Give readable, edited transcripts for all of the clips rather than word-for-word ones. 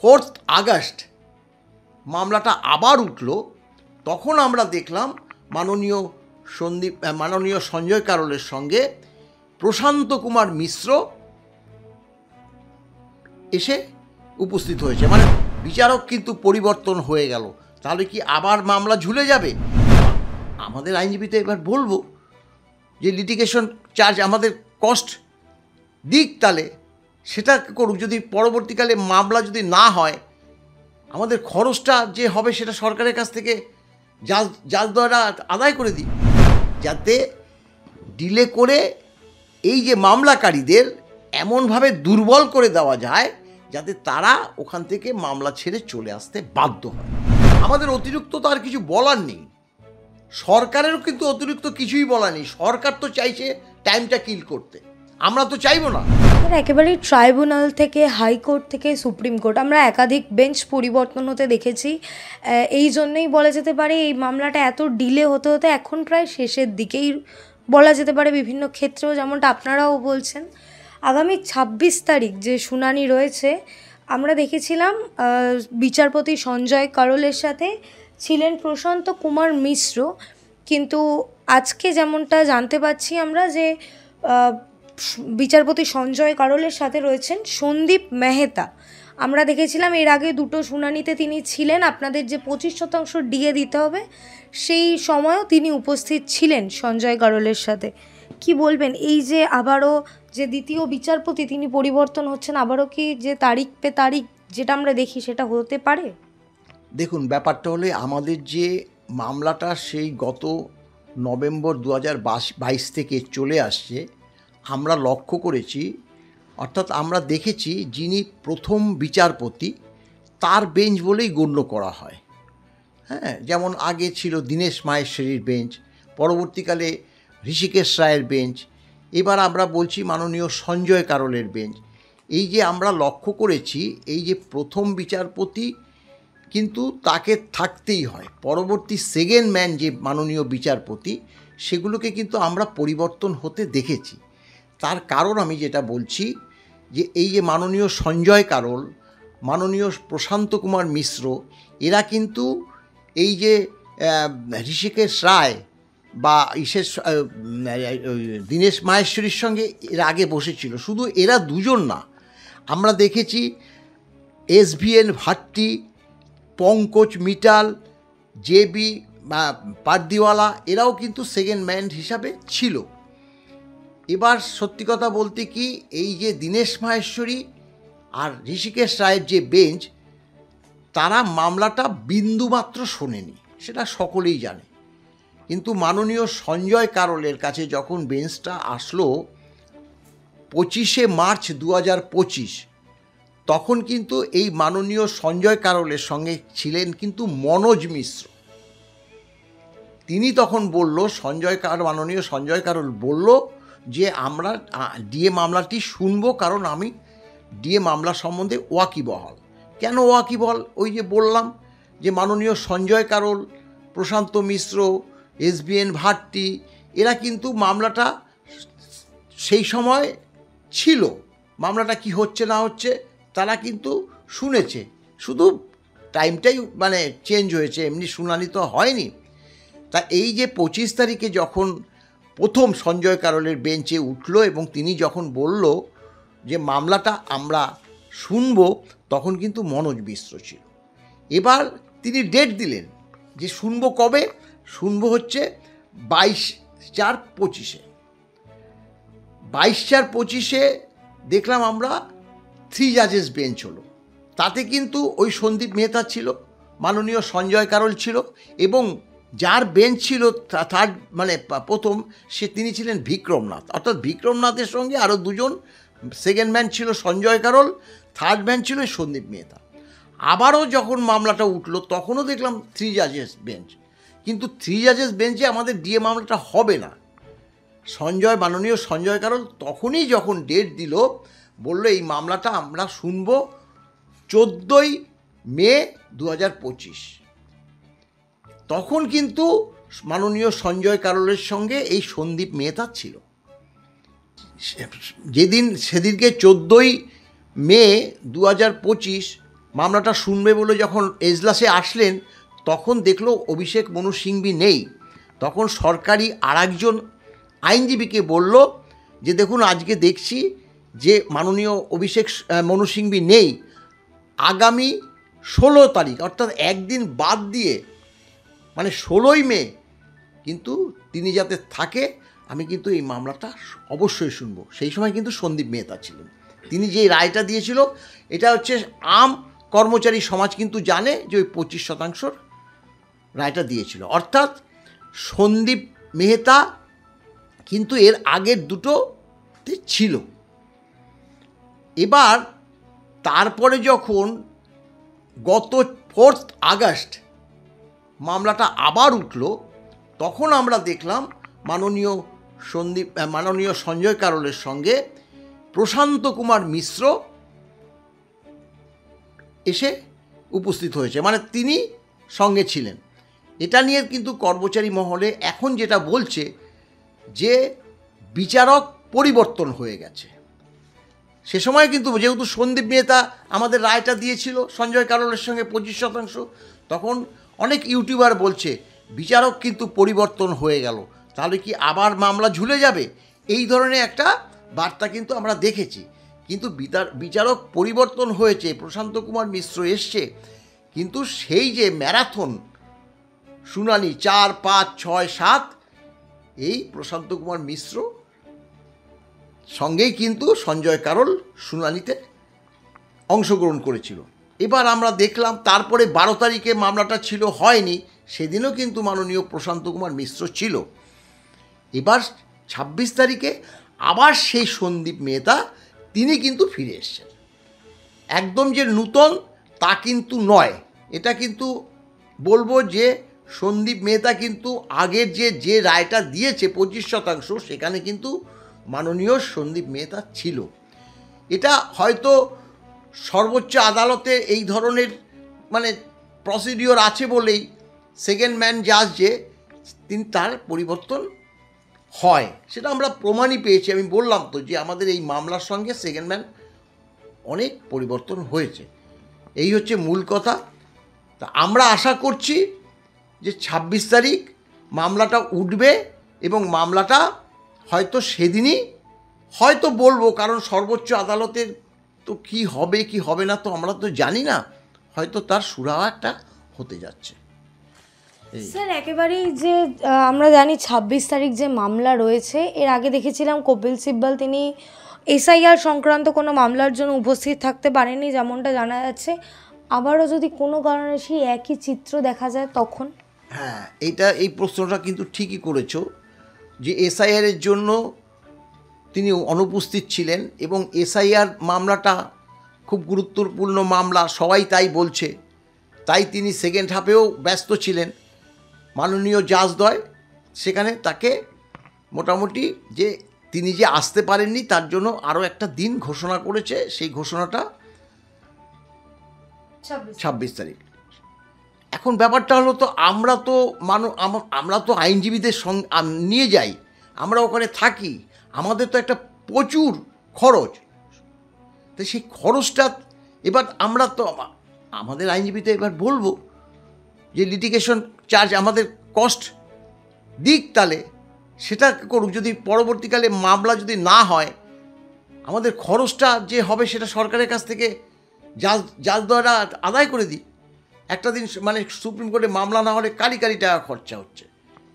4 August মামলাটা আবার উঠল, তখন আমরা দেখলাম মাননীয় সঞ্জয় কারোলের সঙ্গে প্রশান্ত কুমার মিশ্র এসে উপস্থিত হয়েছে। মানে বিচারক কিন্তু পরিবর্তন হয়ে গেল। তাহলে কি আবার মামলা ঝুলে যাবে? আমাদের আইনজীবীতে এবার বলবো যে লিটিগেশন চার্জ আমাদের কস্ট দিক, তাহলে সেটা করুক। যদি পরবর্তীকালে মামলা যদি না হয়, আমাদের খরচটা যে হবে সেটা সরকারের কাছ থেকে জাজ দ্বারা আদায় করে দিই, যাতে ডিলে করে এই যে মামলাকারীদের এমনভাবে দুর্বল করে দেওয়া যায় যাতে তারা ওখান থেকে মামলা ছেড়ে চলে আসতে বাধ্য হয়। আমাদের অতিরিক্ত তো আর কিছু বলার নেই, সরকারেরও কিন্তু অতিরিক্ত কিছুই বলার নেই। সরকার তো চাইছে টাইমটা কিল করতে, আমরা তো চাইবো না। একেবারেই ট্রাইব্যুনাল থেকে হাইকোর্ট থেকে সুপ্রিম কোর্ট আমরা একাধিক বেঞ্চ পরিবর্তন হতে দেখেছি। এই জন্যই বলা যেতে পারে এই মামলাটা এত ডিলে হতে হতে এখন প্রায় শেষের দিকেই বলা যেতে পারে বিভিন্ন ক্ষেত্রেও, যেমনটা আপনারাও বলছেন। আগামী 26 তারিখ যে শুনানি রয়েছে, আমরা দেখেছিলাম বিচারপতি সঞ্জয় কারোলের সাথে ছিলেন প্রশান্ত কুমার মিশ্র, কিন্তু আজকে যেমনটা জানতে পাচ্ছি আমরা যে বিচারপতি সঞ্জয় কারোলের সাথে রয়েছেন সন্দীপ মেহতা। আমরা দেখেছিলাম এর আগে দুটো শুনানিতে তিনি ছিলেন, আপনাদের যে 25% ডিএ দিতে হবে সেই সময়ও তিনি উপস্থিত ছিলেন সঞ্জয় কারোলের সাথে। কি বলবেন এই যে আবারও যে দ্বিতীয় বিচারপতি তিনি পরিবর্তন হচ্ছেন, আবারও কি যে তারিখ পে তারিখ যেটা আমরা দেখি সেটা হতে পারে? দেখুন, ব্যাপারটা হলে আমাদের যে মামলাটা সেই গত নভেম্বর 2022 থেকে চলে আসছে, আমরা লক্ষ্য করেছি, অর্থাৎ আমরা দেখেছি যিনি প্রথম বিচারপতি তার বেঞ্চ বলেই গণ্য করা হয়। হ্যাঁ, যেমন আগে ছিল দীনেশ মাহেশ্বরীর বেঞ্চ, পরবর্তীকালে ঋষিকেশ রায়ের বেঞ্চ, এবার আমরা বলছি মাননীয় সঞ্জয় কারোলের বেঞ্চ। এই যে আমরা লক্ষ্য করেছি, এই যে প্রথম বিচারপতি কিন্তু তাকে থাকতেই হয়, পরবর্তী সেকেন্ড ম্যান যে মাননীয় বিচারপতি সেগুলোকে কিন্তু আমরা পরিবর্তন হতে দেখেছি। তার কারণ আমি যেটা বলছি যে এই যে মাননীয় সঞ্জয় কারোল, মাননীয় প্রশান্ত কুমার মিশ্র, এরা কিন্তু এই যে ঋষিকেশ রায় বা দীনেশ মাহেশ্বরীর সঙ্গে এর আগে বসেছিল। শুধু এরা দুজন না, আমরা দেখেছি SVN ভাট্টি, পঙ্কজ মিটাল, JB পারদিওয়ালা, এরাও কিন্তু সেকেন্ড ম্যান হিসাবে ছিল। এবার সত্যি কথা বলতে কি, এই যে দীনেশ মাহেশ্বরী আর ঋষিকেশ রায়ের যে বেঞ্চ, তারা মামলাটা বিন্দুমাত্র শোনেনি, সেটা সকলেই জানে। কিন্তু মাননীয় সঞ্জয় কারোলের কাছে যখন বেঞ্চটা আসলো 25শে মার্চ 2025, তখন কিন্তু এই মাননীয় সঞ্জয় কারোলের সঙ্গে ছিলেন কিন্তু মনোজ মিশ্র। তিনি তখন বলল, মাননীয় সঞ্জয় কারোল বলল যে আমরা ডিএ মামলাটি শুনবো, কারণ আমি ডিএ মামলা সম্বন্ধে ওয়াকিবহাল। কেন ওয়াকিবহাল? ওই যে বললাম যে মাননীয় সঞ্জয় কারোল, প্রশান্ত মিশ্র, SVN ভাট্টি, এরা কিন্তু মামলাটা সেই সময় ছিল, মামলাটা কি হচ্ছে না হচ্ছে তারা কিন্তু শুনেছে, শুধু টাইমটাই মানে চেঞ্জ হয়েছে, এমনি শুনানি তো হয়নি। তা এই যে 25 তারিখে যখন প্রথম সঞ্জয় কারোলের বেঞ্চে উঠল এবং তিনি যখন বলল যে মামলাটা আমরা শুনব, তখন কিন্তু মনোজ মিশ্র ছিল। এবার তিনি ডেট দিলেন যে শুনবো কবে, শুনবো হচ্ছে 22/4/25। 22/4/25 দেখলাম আমরা 3 জাজেস বেঞ্চ হলো। তাতে কিন্তু ওই সন্দীপ মেহতা ছিল, মাননীয় সঞ্জয় কারোল ছিল, এবং যার বেঞ্চ ছিল থার্ড মানে প্রথম, তিনি ছিলেন বিক্রমনাথ। অর্থাৎ বিক্রমনাথের সঙ্গে আরও দুজন, সেকেন্ড ম্যান ছিল সঞ্জয় কারোল, থার্ড ম্যান ছিল সন্দীপ মেহতা। আবারও যখন মামলাটা উঠলো তখনও দেখলাম 3 জাজেস বেঞ্চ, কিন্তু 3 জাজেস বেঞ্চে আমাদের ডিএ মামলাটা হবে না। মাননীয় সঞ্জয় কারোল তখনই যখন ডেট দিল, বলল এই মামলাটা আমরা শুনব 14ই মে 2025। তখন কিন্তু মাননীয় সঞ্জয় কারোলের সঙ্গে এই সন্দীপ মেহতা ছিল। সেদিনকে 14ই মে 2025 মামলাটা শুনবে বলে যখন এজলাসে আসলেন, তখন দেখলো অভিষেক মনু সিংভি নেই। তখন সরকারি আরেকজন আইনজীবীকে বলল যে দেখুন, আজকে দেখছি যে মাননীয় অভিষেক মনু সিংভি নেই, আগামী 16 তারিখ অর্থাৎ একদিন বাদ দিয়ে মানে 16ই মে কিন্তু তিনি যাতে থাকে, আমি কিন্তু এই মামলাটা অবশ্যই শুনবো। সেই সময় কিন্তু সন্দীপ মেহতা ছিলেন। তিনি যে রায়টা দিয়েছিল, এটা হচ্ছে আম কর্মচারী সমাজ কিন্তু জানে যে ওই 25% রায়টা দিয়েছিল, অর্থাৎ সন্দীপ মেহতা কিন্তু এর আগের দুটোতে ছিল। এবার তারপরে যখন গত 4 আগস্ট মামলাটা আবার উঠল, তখন আমরা দেখলাম মাননীয় সঞ্জয় কারোলের সঙ্গে প্রশান্ত কুমার মিশ্র এসে উপস্থিত হয়েছে, মানে তিনি সঙ্গে ছিলেন। এটা নিয়ে কিন্তু কর্মচারী মহলে এখন যেটা বলছে যে বিচারক পরিবর্তন হয়ে গেছে। সে সময় কিন্তু যেহেতু সন্দীপ মেহতা আমাদের রায়টা দিয়েছিল সঞ্জয় কারোলের সঙ্গে 25%, তখন অনেক ইউটিউবার বলছে বিচারক কিন্তু পরিবর্তন হয়ে গেল, তাহলে কি আবার মামলা ঝুলে যাবে? এই ধরনের একটা বার্তা কিন্তু আমরা দেখেছি। কিন্তু বিচারক পরিবর্তন হয়েছে, প্রশান্ত কুমার মিশ্র এসছে, কিন্তু সেই যে ম্যারাথন শুনানি 4, 5, 6, 7 এই প্রশান্ত কুমার মিশ্র সঙ্গেই কিন্তু সঞ্জয় কারোল শুনানিতে অংশগ্রহণ করেছিল। এবার আমরা দেখলাম তারপরে 12 তারিখে মামলাটা ছিল, হয়নি, সেদিনও কিন্তু মাননীয় প্রশান্ত কুমার মিশ্র ছিল। এবার 26 তারিখে আবার সেই সন্দীপ মেহতা তিনি কিন্তু ফিরে এসছেন। একদম যে নূতন তা কিন্তু নয়, এটা কিন্তু বলবো যে সন্দীপ মেহতা কিন্তু আগের যে রায়টা দিয়েছে 25%, সেখানে কিন্তু মাননীয় সন্দীপ মেহতা ছিল। এটা হয়তো সর্বোচ্চ আদালতে এই ধরনের মানে প্রসিডিওর আছে বলেই সেকেন্ড ম্যান জাজ যে তিনি তার পরিবর্তন হয়, সেটা আমরা প্রমাণই পেয়েছি। আমি বললাম তো যে আমাদের এই মামলার সঙ্গে সেকেন্ড ম্যান অনেক পরিবর্তন হয়েছে, এই হচ্ছে মূল কথা। তা আমরা আশা করছি যে 26 তারিখ মামলাটা উঠবে এবং মামলাটা হয়তো সেদিনই হয়তো বলবো, কারণ সর্বোচ্চ আদালতের তো কি হবে কি হবে না তো আমরা তো জানি না, হয়তো তার সুরাহা একটা হতে যাচ্ছে। স্যার একেবারেই যে আমরা জানি 26 তারিখ যে মামলা রয়েছে, এর আগে দেখেছিলাম কপিল সিব্বল তিনি এসআইআর সংক্রান্ত কোনো মামলার জন্য উপস্থিত থাকতে পারেনি, যেমনটা জানা যাচ্ছে। আবারও যদি কোনো কারণে সেই একই চিত্র দেখা যায় তখন? হ্যাঁ, এই প্রশ্নটা কিন্তু ঠিকই করেছো যে এসআইআরের জন্য তিনি অনুপস্থিত ছিলেন এবং এসআইআর মামলাটা খুব গুরুত্বপূর্ণ মামলা, সবাই তাই বলছে, তাই তিনি সেকেন্ড হাফেও ব্যস্ত ছিলেন। মাননীয় জাজদ্বয় সেখানে তাকে মোটামুটি যে তিনি যে আসতে পারেননি তার জন্য আরও একটা দিন ঘোষণা করেছে, সেই ঘোষণাটা 26 তারিখ। এখন ব্যাপারটা হলো তো আমরা তো আইনজীবীদের সঙ্গে নিয়ে যাই, আমরা ওখানে থাকি, আমাদের তো একটা প্রচুর খরচ, তো সেই খরচটা এবার আমরা তো আমাদের আইনজীবীতে এবার বলবো যে লিটিগেশন চার্জ আমাদের কস্ট দিক, তাহলে সেটা করুক। যদি পরবর্তীকালে মামলা যদি না হয়, আমাদের খরচটা যে হবে সেটা সরকারের কাছ থেকে জাজদ্বয়রা আদায় করে দিই। একটা দিন মানে সুপ্রিম কোর্টে মামলা না হলে কালি টাকা খরচা হচ্ছে,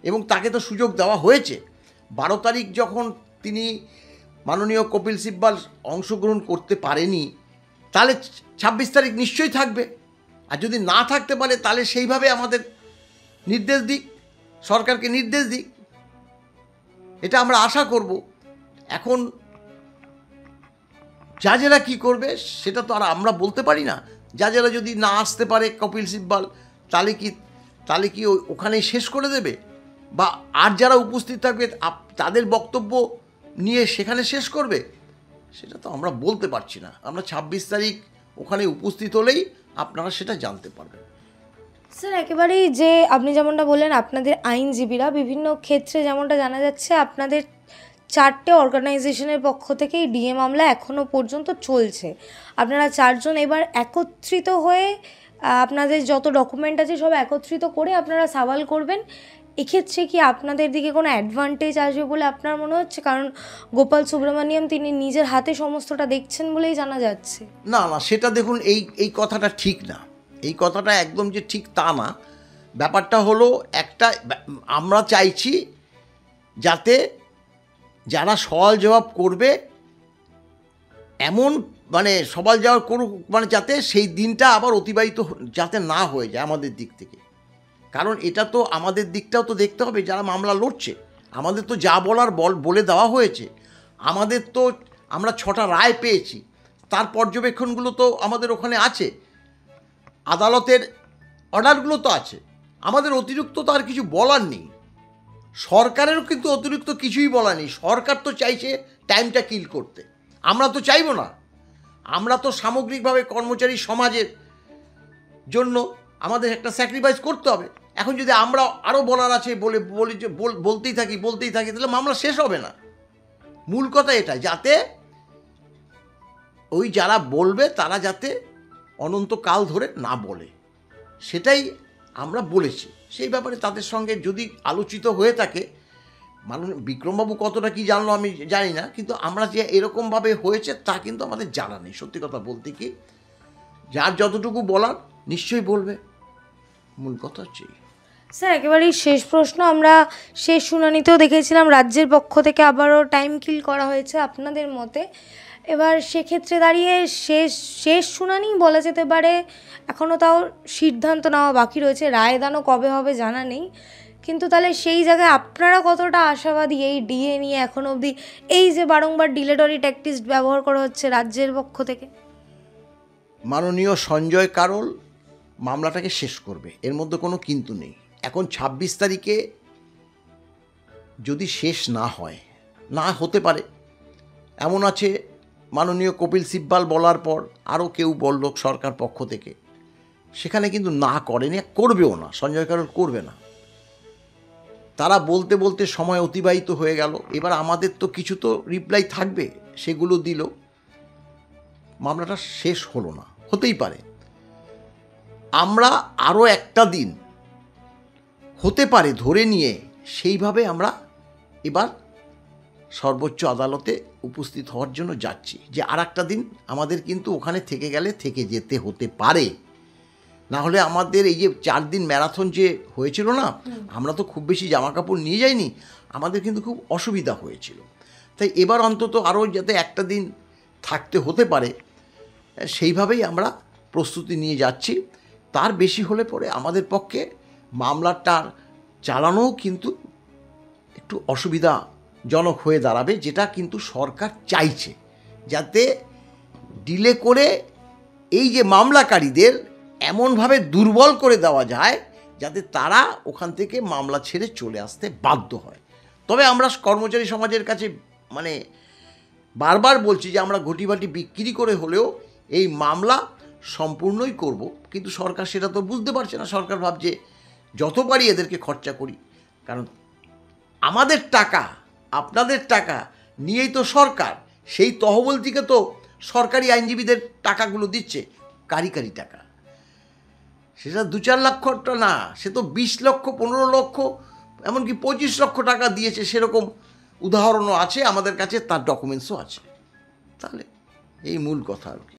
এবং তাকে তো সুযোগ দেওয়া হয়েছে। 12 তারিখ যখন তিনি মাননীয় কপিল সিব্বল অংশগ্রহণ করতে পারেনি, তাহলে 26 তারিখ নিশ্চয়ই থাকবে। আর যদি না থাকতে পারে তাহলে সেইভাবে আমাদের নির্দেশ দিক, সরকারকে নির্দেশ দিক, এটা আমরা আশা করব। এখন জাজেরা কি করবে সেটা তো আর আমরা বলতে পারি না। জাজেরা যদি না আসতে পারে কপিল সিব্বল, তাহলে কি ওখানেই শেষ করে দেবে, বা আর যারা উপস্থিত থাকবে তাদের বক্তব্য নিয়ে সেখানে শেষ করবে, সেটা তো আমরা বলতে পারছি না। আমরা 26 তারিখ ওখানে উপস্থিত হলেই আপনারা সেটা জানতে পারবেন। স্যার একেবারেই যে আপনি যেমনটা বললেন, আপনাদের আইনজীবীরা বিভিন্ন ক্ষেত্রে যেমনটা জানা যাচ্ছে আপনাদের 4টে অর্গানাইজেশনের পক্ষ থেকে এই ডিএ মামলা এখনও পর্যন্ত চলছে। আপনারা 4জন এবার একত্রিত হয়ে আপনাদের যত ডকুমেন্ট আছে সব একত্রিত করে আপনারা সওয়াল করবেন। এক্ষেত্রে কি আপনাদের দিকে কোনো অ্যাডভান্টেজ আসবে বলে আপনার মনে হচ্ছে? কারণ গোপাল সুব্রমণিয়াম তিনি নিজের হাতে সমস্তটা দেখছেন বলেই জানা যাচ্ছে। না না, সেটা দেখুন, এই কথাটা ঠিক না। এই কথাটা একদম যে ঠিক তা না। ব্যাপারটা হলো একটা, আমরা চাইছি যাতে যারা সওয়াল জবাব করবে এমন মানে সওয়াল জবাব করুক, মানে যাতে সেই দিনটা আবার অতিবাহিত যাতে না হয়ে যায় আমাদের দিক থেকে। কারণ এটা তো আমাদের দিকটাও তো দেখতে হবে, যারা মামলা লড়ছে। আমাদের তো যা বলার বলে দেওয়া হয়েছে। আমাদের তো আমরা 6টা রায় পেয়েছি, তার পর্যবেক্ষণগুলো তো আমাদের ওখানে আছে, আদালতের অর্ডারগুলো তো আছে। আমাদের অতিরিক্ত তো আর কিছু বলার নেই। সরকারেরও কিন্তু অতিরিক্ত কিছুই বলার নেই। সরকার তো চাইছে টাইমটা কিল করতে, আমরা তো চাইবো না। আমরা তো সামগ্রিকভাবে কর্মচারী সমাজের জন্য আমাদের একটা স্যাক্রিফাইস করতে হবে। এখন যদি আমরা আরও বলার আছে বলতেই থাকি তাহলে মামলা শেষ হবে না। মূল কথা এটা, যাতে ওই যারা বলবে তারা যাতে অনন্তকাল ধরে না বলে, সেটাই আমরা বলেছি। সেই ব্যাপারে তাদের সঙ্গে যদি আলোচিত হয়ে থাকে, বিক্রমবাবু কতটা কি জানলো আমি জানি না, কিন্তু আমরা যে এরকমভাবে হয়েছে তা কিন্তু আমাদের জানা নেই। সত্যি কথা বলতে কি, যার যতটুকু বলার নিশ্চয়ই বলবে। মূল কথা হচ্ছে স্যার, একেবারেই শেষ প্রশ্ন। আমরা শেষ শুনানিতেও দেখেছিলাম রাজ্যের পক্ষ থেকে আবারও টাইম কিল করা হয়েছে আপনাদের মতে। এবার সেক্ষেত্রে দাঁড়িয়ে শেষ শুনানি বলা যেতে পারে, এখনও তাও সিদ্ধান্ত নেওয়া বাকি রয়েছে, রায়দানও কবে হবে জানা নেই। কিন্তু তাহলে সেই জায়গায় আপনারা কতটা আশাবাদী এই ডিএ নিয়ে এখন অবধি, এই যে বারংবার ডিলেটরি ট্যাকটিক্স ব্যবহার করা হচ্ছে রাজ্যের পক্ষ থেকে? মাননীয় সঞ্জয় কারোল মামলাটাকে শেষ করবে, এর মধ্যে কোনো কিন্তু নেই। এখন 26 তারিখে যদি শেষ না হয়, না হতে পারে, এমন আছে মাননীয় কপিল সিব্বাল বলার পর আরও কেউ বলল সরকার পক্ষ থেকে, সেখানে কিন্তু না করেনি, করবেও না, সঞ্জয় কারোল করবে না। তারা বলতে বলতে সময় অতিবাহিত হয়ে গেল। এবার আমাদের তো কিছু তো রিপ্লাই থাকবে, সেগুলো দিল, মামলাটা শেষ হলো না। হতেই পারে আমরা আরও একটা দিন হতে পারে ধরে নিয়ে সেইভাবে আমরা এবার সর্বোচ্চ আদালতে উপস্থিত হওয়ার জন্য যাচ্ছি, যে আর একটা দিন আমাদের কিন্তু ওখানে থেকে গেলে থেকে যেতে হতে পারে। না হলে আমাদের এই যে 4 দিন ম্যারাথন যে হয়েছিল না, আমরা তো খুব বেশি জামা কাপড় নিয়ে যাইনি, আমাদের কিন্তু খুব অসুবিধা হয়েছিল। তাই এবার অন্তত আরও যাতে একটা দিন থাকতে হতে পারে, সেইভাবেই আমরা প্রস্তুতি নিয়ে যাচ্ছি। তার বেশি হলে পরে আমাদের পক্ষে মামলাটার চালানোও কিন্তু একটু অসুবিধাজনক হয়ে দাঁড়াবে, যেটা কিন্তু সরকার চাইছে, যাতে ডিলে করে এই যে মামলাকারীদের এমনভাবে দুর্বল করে দেওয়া যায় যাতে তারা ওখান থেকে মামলা ছেড়ে চলে আসতে বাধ্য হয়। তবে আমরা কর্মচারী সমাজের কাছে মানে বারবার বলছি যে আমরা ঘটিবাটি বিক্রি করে হলেও এই মামলা সম্পূর্ণই করব, কিন্তু সরকার সেটা তো বুঝতে পারছে না। সরকার ভাবছে যত পারি এদেরকে খরচা করি, কারণ আমাদের টাকা আপনাদের টাকা নিয়েই তো সরকার সেই তহবিল থেকে তো সরকারি আইনজীবীদের টাকাগুলো দিচ্ছে, কারি টাকা। সেটা 2-4 লক্ষটা না, সে তো 20 লক্ষ, 15 লক্ষ, এমনকি 25 লক্ষ টাকা দিয়েছে, সেরকম উদাহরণও আছে আমাদের কাছে, তার ডকুমেন্টসও আছে। তাহলে এই মূল কথা আর কি।